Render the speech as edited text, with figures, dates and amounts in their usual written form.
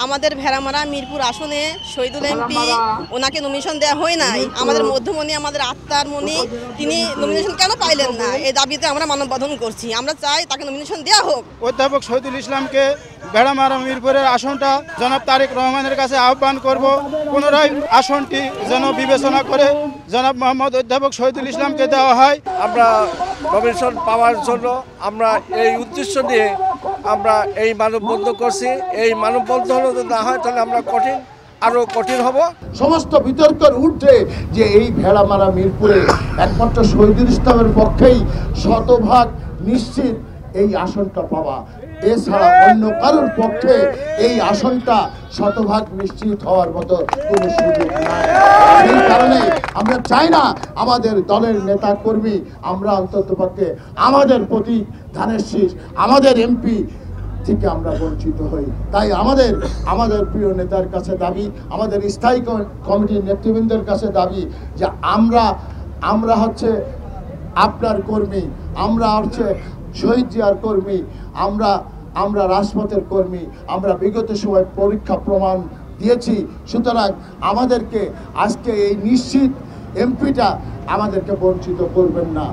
আমাদের ভেড়ামারা মিরপুর আসনে শহীদুল এমপি ওনাকে নমিনেশন দেওয়া হয় নাই। আমাদের মধ্যমণি, আমাদের আত্মার মণি, তিনি নমিনেশন কেন পাইলেন না? এই দাবিতে আমরা মানববন্ধন করছি। আমরা চাই তাকে নমিনেশন দেওয়া হোক। অধ্যাপক শহীদুল ইসলামকে ভেড়ামারা মিরপুরের আসনটা জনাব তারেক রহমানের কাছে আহ্বান করব, পুনরায় আসনটি যেন বিবেচনা করে জনাব মোহাম্মদ অধ্যাপক শহীদুল ইসলামকে দেওয়া হয়। আমরা নমিনেশন পাওয়ার জন্য আমরা এই উদ্দেশ্য নিয়ে আমরা এই মানববন্ধন করছি। এই মানববন্ধন যদি না হয় তাহলে আমরা আরো কঠিন হব। সমস্ত বিতর্কের ঊর্ধ্বে যে এই ভেড়ামারা মিরপুরে একমাত্র শহীদুল ইসলামের পক্ষেই শতভাগ নিশ্চিত এই আসনটা পাওয়া, এছাড়া অন্য কারোর পক্ষে এই আসনটা শতভাগ নিশ্চিত হওয়ার মতো কোনো সুযোগ নাই। এই কারণে আমরা চাই না আমাদের দলের নেতা কর্মী, আমরা অন্ততপক্ষে আমাদের প্রতীক ধানের শীষ, আমাদের এমপি থেকে আমরা বঞ্চিত হই। তাই আমাদের প্রিয় নেতার কাছে দাবি, আমাদের স্থায়ী কমিটির নেতৃবৃন্দের কাছে দাবি যে আমরা হচ্ছে আপনার কর্মী, আমরা হচ্ছে শহীদ জিয়ার কর্মী, আমরা রাজপথের কর্মী, আমরা বিগত সময় পরীক্ষা প্রমাণ দিয়েছি। সুতরাং আমাদেরকে আজকে এই নিশ্চিত এমপিটা আমাদেরকে বঞ্চিত করবেন না।